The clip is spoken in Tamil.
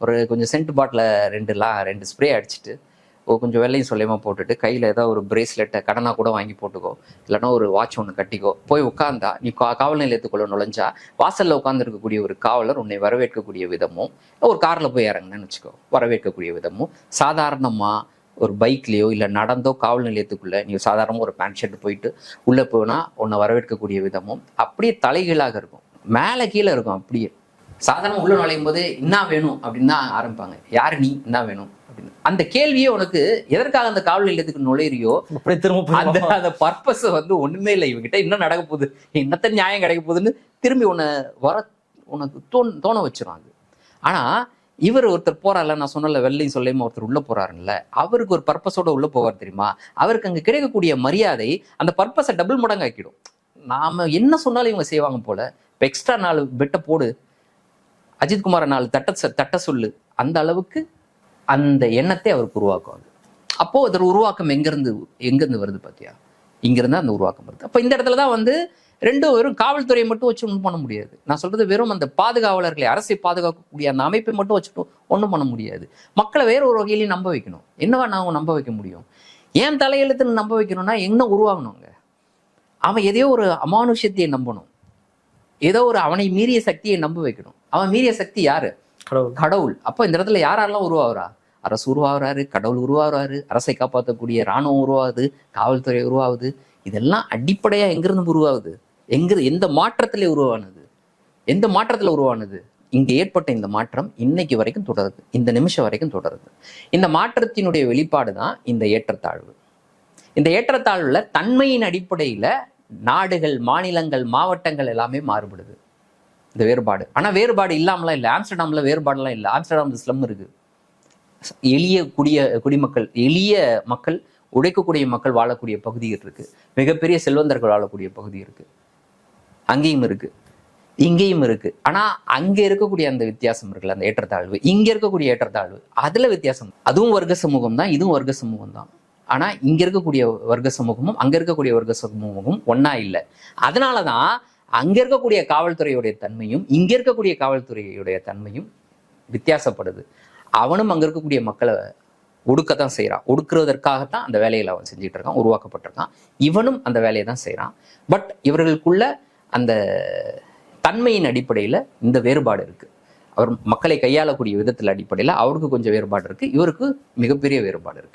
ஒரு கொஞ்சம் சென்ட் பாட்டில் ரெண்டு ஸ்ப்ரே அடிச்சுட்டு கொஞ்சம் வெள்ளையும் சொல்லியமாக போட்டுட்டு கையில் ஏதாவது ஒரு பிரேஸ்லெட்டை கடனாக கூட வாங்கி போட்டுக்கோ, இல்லைன்னா ஒரு வாட்ச் ஒன்று கட்டிக்கோ, போய் உட்காந்தா நீ காவல் நிலையத்துக்குள்ள நுழைஞ்சா வாசலில் உட்காந்துருக்கக்கூடிய ஒரு காவலர் உன்னை வரவேற்கக்கூடிய விதமும், ஒரு காரில் போய் இறங்குன்னு வச்சுக்கோ, வரவேற்கக்கூடிய விதமும் சாதாரணமாக ஒரு பைக்லேயோ இல்லை நடந்தோ காவல் நிலையத்துக்குள்ளே நீ சாதாரணமாக ஒரு பேண்ட் ஷர்ட் போயிட்டு உள்ளே போனால் உன்னை வரவேற்கக்கூடிய விதமும் அப்படியே தலைகீழாக இருக்கும், மேலே கீழே இருக்கும். அப்படியே சாதாரண உள்ள நுழையும் போது என்ன வேணும் அப்படின்னு தான் ஆரம்பிப்பாங்க. யாரு நீ, என்ன வேணும் அப்படின்னு. அந்த கேள்வியே உனக்கு எதற்காக அந்த காவல் நிலையத்துக்கு நுழையிறியோ அந்த பர்பஸ் வந்து ஒண்ணுமே இல்லை, இவங்கிட்ட என்ன நடக்க போகுது, என்னத்த நியாயம் கிடைக்க போகுதுன்னு திரும்பி உனக்கு தோண வச்சிரும் அது. ஆனா இவர் ஒருத்தர் போறாருல, நான் சொன்னல வெள்ளையும் சொல்லையும் ஒருத்தர் உள்ள போறாருல்ல, அவருக்கு ஒரு பர்பஸோட உள்ள போவார் தெரியுமா. அவருக்கு அங்க கிடைக்கக்கூடிய மரியாதை அந்த பர்பஸை டபுள் மடங்கு ஆக்கிடும். நாம என்ன சொன்னாலும் இவங்க செய்வாங்க போல. இப்போ எக்ஸ்ட்ரா 4 பெட்டை போடு, அஜித்குமாரை 4 தட்ட சொல்லு, அந்த அளவுக்கு அந்த எண்ணத்தை அவருக்கு உருவாக்குவாங்க. அப்போ அதோட உருவாக்கம் எங்கிருந்து வருது பாத்தியா, இங்கிருந்து அந்த உருவாக்கம் வருது. அப்போ இந்த இடத்துல தான் வந்து வெறும் காவல்துறையை மட்டும் வச்சு ஒன்றும் பண்ண முடியாது. நான் சொல்றது வெறும் அந்த பாதுகாவலர்களை, அரசை பாதுகாக்கக்கூடிய அந்த அமைப்பை மட்டும் வச்சுட்டு ஒன்றும் பண்ண முடியாது. மக்களை வேற ஒரு வகையிலையும் நம்ப வைக்கணும். என்னவா நான் நம்ப வைக்க முடியும்? ஏன் தலையெழுத்துன்னு நம்ப வைக்கணும்னா என்ன உருவாகணுங்க? அவன் எதையோ ஒரு அமானுஷ்யத்தையை நம்பணும், ஏதோ ஒரு அவனை மீறிய சக்தியை நம்ப வைக்கணும். அவன் மீறிய சக்தி யாரு? கடவுள். அப்போ இந்த இடத்துல யாரெல்லாம் உருவாகுறா? அரசு உருவாகுறாரு, கடவுள் உருவாகுறாரு, அரசை காப்பாற்றக்கூடிய இராணுவம் உருவாகுது, காவல்துறை உருவாகுது. இதெல்லாம் அடிப்படையா எங்கிருந்து உருவாகுது? எந்த மாற்றத்திலே உருவானது? எந்த மாற்றத்துல உருவானது? இங்க ஏற்பட்ட இந்த மாற்றம் இன்னைக்கு வரைக்கும் தொடருது, இந்த நிமிஷம் வரைக்கும் தொடருது. இந்த மாற்றத்தினுடைய வெளிப்பாடு தான் இந்த ஏற்றத்தாழ்வு. இந்த ஏற்றத்தாழ்வுல தன்மையின் அடிப்படையில நாடுகள், மாநிலங்கள், மாவட்டங்கள் எல்லாமே மாறுபடுது இந்த வேறுபாடு. ஆனா வேறுபாடு இல்லாமலாம் இல்லை. ஆம்ஸ்டர்டாம்ல வேறுபாடுலாம் இல்லை. ஆம்ஸ்டர்டாம் ஸ்லம் இருக்கு, எளிய குடிமக்கள், எளிய மக்கள், உழைக்கக்கூடிய மக்கள் வாழக்கூடிய பகுதிகள் இருக்கு, மிகப்பெரிய செல்வந்தர்கள் வாழக்கூடிய பகுதி இருக்கு, அங்கேயும் இருக்கு, இங்கேயும் இருக்கு. ஆனா அங்க இருக்கக்கூடிய அந்த வித்தியாசம் இருக்குல்ல, அந்த ஏற்றத்தாழ்வு, இங்க இருக்கக்கூடிய ஏற்றத்தாழ்வு, அதுல வித்தியாசம். அதுவும் வர்க்க சமூகம் தான், இதுவும் வர்க்க சமூகம் தான். ஆனா இங்க இருக்கக்கூடிய வர்க்க சமூகமும் அங்க இருக்கக்கூடிய வர்க்க சமூகமும் ஒன்னா இல்லை. அதனாலதான் அங்க இருக்கக்கூடிய காவல்துறையுடைய தன்மையும் இங்க இருக்கக்கூடிய காவல்துறையுடைய தன்மையும் வித்தியாசப்படுது. அவனும் அங்க இருக்கக்கூடிய மக்களை ஒடுக்கத்தான் செய்யறான், ஒடுக்குறதற்காகத்தான் அந்த வேலையில அவன் செஞ்சுட்டு இருக்கான், உருவாக்கப்பட்டிருக்கான். இவனும் அந்த வேலையை தான் செய்யறான். பட் இவர்களுக்குள்ள அந்த தன்மையின் அடிப்படையில இந்த வேறுபாடு இருக்கு. அவர் மக்களை கையாளக்கூடிய விதத்துல அடிப்படையில அவருக்கு கொஞ்சம் வேறுபாடு இருக்கு, இவருக்கு மிகப்பெரிய வேறுபாடு இருக்கு.